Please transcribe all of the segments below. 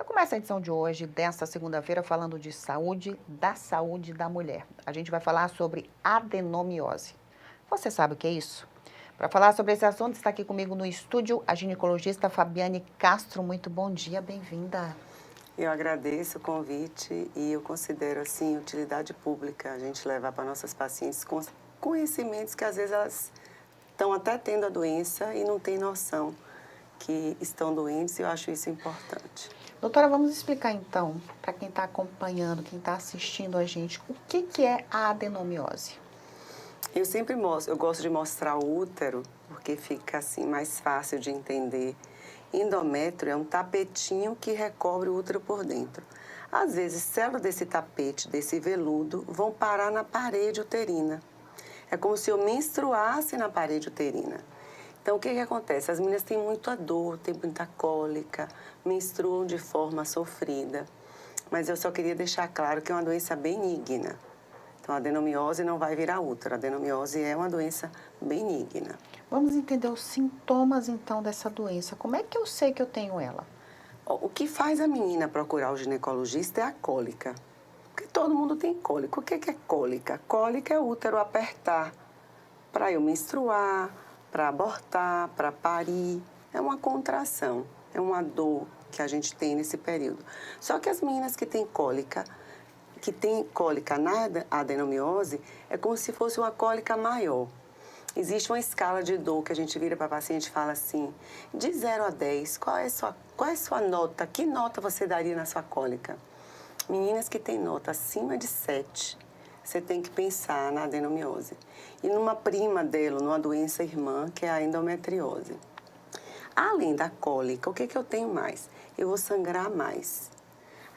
Eu começo a edição de hoje, desta segunda-feira, falando de saúde da mulher. A gente vai falar sobre adenomiose. Você sabe o que é isso? Para falar sobre esse assunto, está aqui comigo no estúdio a ginecologista Fabiane Castro. Muito bom dia, bem-vinda. Eu agradeço o convite e eu considero, assim, utilidade pública a gente levar para nossas pacientes conhecimentos que às vezes elas estão até tendo a doença e não têm noção que estão doentes e eu acho isso importante. Doutora, vamos explicar então, para quem está acompanhando, quem está assistindo a gente, o que é a adenomiose? Eu sempre mostro, eu gosto de mostrar o útero porque fica assim mais fácil de entender. Endométrio é um tapetinho que recobre o útero por dentro. Às vezes, células desse tapete, desse veludo, vão parar na parede uterina. É como se eu menstruasse na parede uterina. Então, o que acontece? As meninas têm muita dor, têm muita cólica, menstruam de forma sofrida. Mas eu só queria deixar claro que é uma doença benigna. Então, a adenomiose não vai virar útero. A adenomiose é uma doença benigna. Vamos entender os sintomas então dessa doença. Como é que eu sei que eu tenho ela? O que faz a menina procurar o ginecologista é a cólica. Porque todo mundo tem cólica. O que é cólica? Cólica é o útero apertar para eu menstruar, para abortar, para parir. É uma contração, é uma dor que a gente tem nesse período. Só que as meninas que têm cólica na adenomiose, é como se fosse uma cólica maior. Existe uma escala de dor que a gente vira para a paciente e fala assim, de 0 a 10, qual é a sua nota? Que nota você daria na sua cólica? Meninas que têm nota acima de 7, você tem que pensar na adenomiose. E numa prima dela, numa doença irmã, que é a endometriose. Além da cólica, o que eu tenho mais? Eu vou sangrar mais.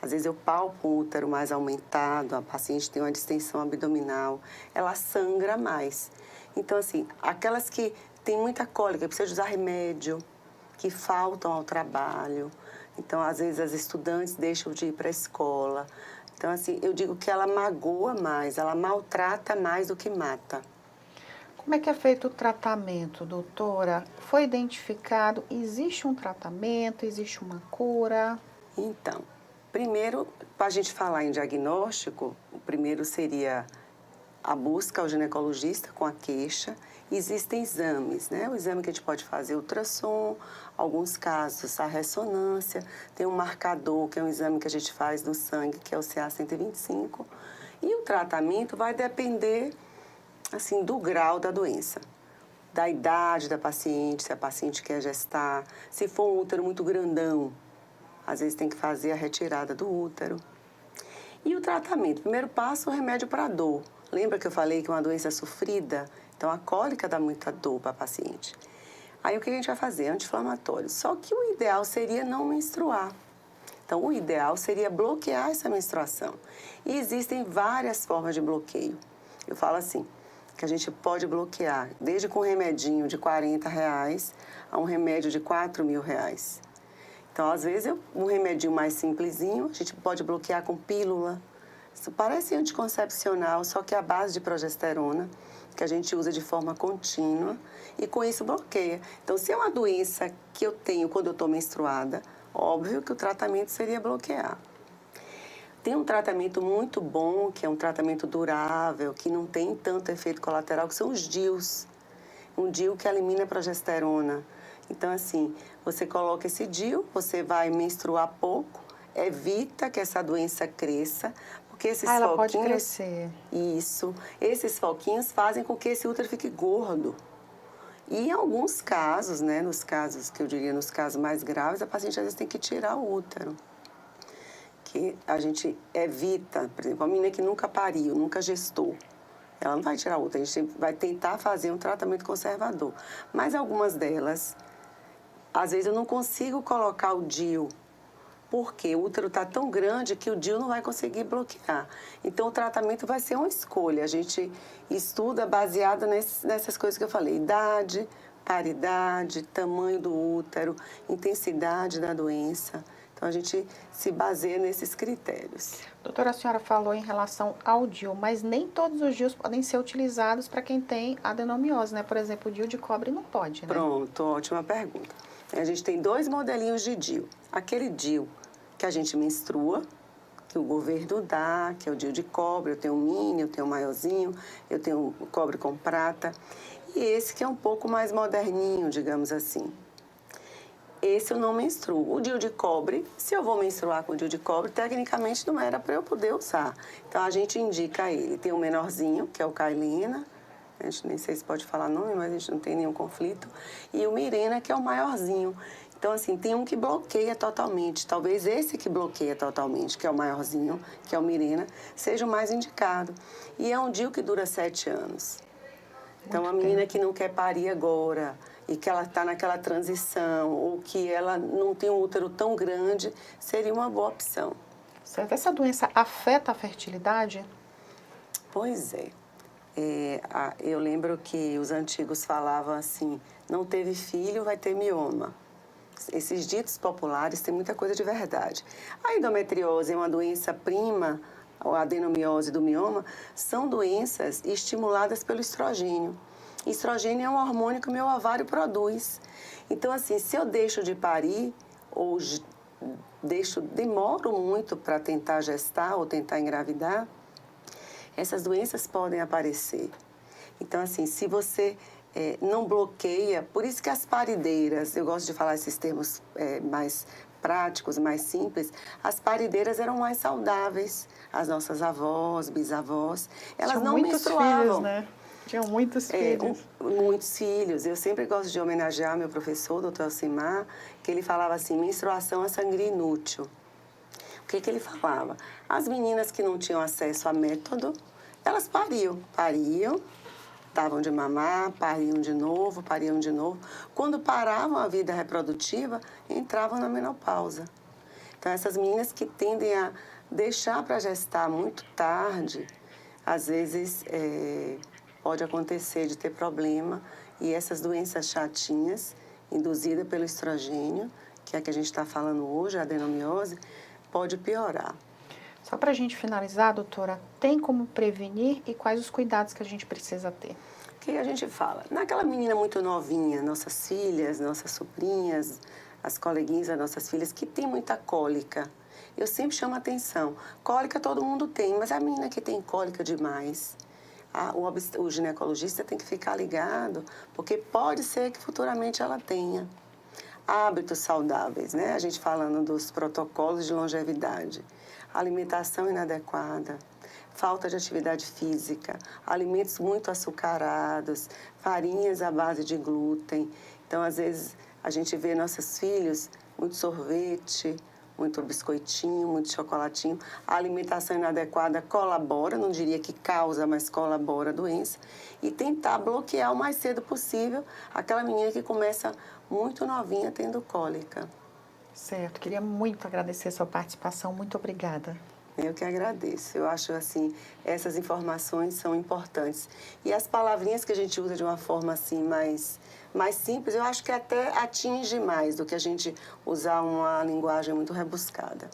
Às vezes eu palpo o útero mais aumentado, a paciente tem uma distensão abdominal, ela sangra mais. Então, assim, aquelas que têm muita cólica, precisam usar remédio, que faltam ao trabalho. Então, às vezes, as estudantes deixam de ir para a escola. Então, assim, eu digo que ela magoa mais, ela maltrata mais do que mata. Como é que é feito o tratamento, doutora? Foi identificado, existe um tratamento, existe uma cura? Então, primeiro, para a gente falar em diagnóstico, o primeiro seria a busca ao ginecologista com a queixa. Existem exames, né? O exame que a gente pode fazer, ultrassom, alguns casos a ressonância, tem um marcador, que é um exame que a gente faz no sangue, que é o CA-125. E o tratamento vai depender, assim, do grau da doença, da idade da paciente, se a paciente quer gestar, se for um útero muito grandão, às vezes tem que fazer a retirada do útero. E o tratamento? Primeiro passo, o remédio para dor. Lembra que eu falei que é uma doença sofrida? Então, a cólica dá muita dor para a paciente. Aí, o que a gente vai fazer? Anti-inflamatório. Só que o ideal seria não menstruar. Então, o ideal seria bloquear essa menstruação. E existem várias formas de bloqueio. Eu falo assim, que a gente pode bloquear desde com um remedinho de R$40 a um remédio de R$4.000. Então, às vezes, um remedinho mais simplesinho, a gente pode bloquear com pílula. Isso parece anticoncepcional, só que é a base de progesterona, que a gente usa de forma contínua, e com isso bloqueia. Então, se é uma doença que eu tenho quando eu estou menstruada, óbvio que o tratamento seria bloquear. Tem um tratamento muito bom, que é um tratamento durável, que não tem tanto efeito colateral, que são os DIUs. Um DIU que elimina a progesterona. Então, assim, você coloca esse DIU, você vai menstruar pouco, evita que essa doença cresça, porque esses foquinhos... Ela pode crescer. Isso. Esses foquinhos fazem com que esse útero fique gordo. E em alguns casos, né, nos casos que eu diria, nos casos mais graves, a paciente às vezes tem que tirar o útero. Que a gente evita, por exemplo, a menina que nunca pariu, nunca gestou, ela não vai tirar o útero, a gente vai tentar fazer um tratamento conservador. Mas algumas delas, às vezes eu não consigo colocar o DIU, porque o útero está tão grande que o DIU não vai conseguir bloquear. Então, o tratamento vai ser uma escolha. A gente estuda baseado nessas coisas que eu falei. Idade, paridade, tamanho do útero, intensidade da doença. Então, a gente se baseia nesses critérios. Doutora, a senhora falou em relação ao DIU, mas nem todos os DIUs podem ser utilizados para quem tem adenomiose, né? Por exemplo, o DIU de cobre não pode, né? Pronto, ótima pergunta. A gente tem 2 modelinhos de DIU. Aquele DIU que a gente menstrua, que o governo dá, que é o DIU de cobre, eu tenho um mini, eu tenho um maiorzinho, eu tenho um cobre com prata. E esse que é um pouco mais moderninho, digamos assim. Esse eu não menstruo. O DIU de cobre, se eu vou menstruar com o DIU de cobre, tecnicamente não era para eu poder usar. Então, a gente indica ele. Tem o menorzinho, que é o Kailena, a gente nem sei se pode falar nome, mas a gente não tem nenhum conflito. E o Mirena, que é o maiorzinho. Então, assim, tem um que bloqueia totalmente. Talvez esse que bloqueia totalmente, que é o maiorzinho, que é o Mirena, seja o mais indicado. E é um DIU que dura 7 anos. Então, a menina que não quer parir agora e que ela está naquela transição ou que ela não tem um útero tão grande, seria uma boa opção. Certo. Essa doença afeta a fertilidade? Pois é. Eu lembro que os antigos falavam assim, não teve filho, vai ter mioma. Esses ditos populares têm muita coisa de verdade. A endometriose é uma doença prima, a adenomiose do mioma, são doenças estimuladas pelo estrogênio. Estrogênio é um hormônio que o meu ovário produz. Então, assim, se eu deixo de parir ou demoro muito para tentar gestar ou tentar engravidar, essas doenças podem aparecer. Então, assim, se você não bloqueia, por isso que as parideiras, eu gosto de falar esses termos mais práticos, mais simples, as parideiras eram mais saudáveis. As nossas avós, bisavós, elas Tinham não muitos menstruavam. filhos, né? Tinham muitos filhos. Muitos filhos. Eu sempre gosto de homenagear meu professor, doutor Alcimar, que ele falava assim, menstruação é sangria inútil. O que ele falava? As meninas que não tinham acesso a método, elas pariam, davam de mamar, pariam de novo. Quando paravam a vida reprodutiva, entravam na menopausa. Então, essas meninas que tendem a deixar para gestar muito tarde, às vezes pode acontecer de ter problema e essas doenças chatinhas, induzidas pelo estrogênio, que é a que a gente está falando hoje, a adenomiose, pode piorar. Só para a gente finalizar, doutora, tem como prevenir e quais os cuidados que a gente precisa ter? O que a gente fala? Naquela menina muito novinha, nossas filhas, nossas sobrinhas, as coleguinhas das nossas filhas, que tem muita cólica, eu sempre chamo a atenção. Cólica todo mundo tem, mas a menina que tem cólica demais, o ginecologista tem que ficar ligado, porque pode ser que futuramente ela tenha. Hábitos saudáveis, né? A gente falando dos protocolos de longevidade. Alimentação inadequada, falta de atividade física, alimentos muito açucarados, farinhas à base de glúten. Então, às vezes, a gente vê nossos filhos muito sorvete, muito biscoitinho, muito chocolatinho. A alimentação inadequada colabora, não diria que causa, mas colabora a doença. E tentar bloquear o mais cedo possível aquela menina que começa muito novinha tendo cólica. Certo, queria muito agradecer a sua participação, muito obrigada. Eu que agradeço. Eu acho, assim, essas informações são importantes. E as palavrinhas que a gente usa de uma forma, assim, mais simples, eu acho que até atinge mais do que a gente usar uma linguagem muito rebuscada.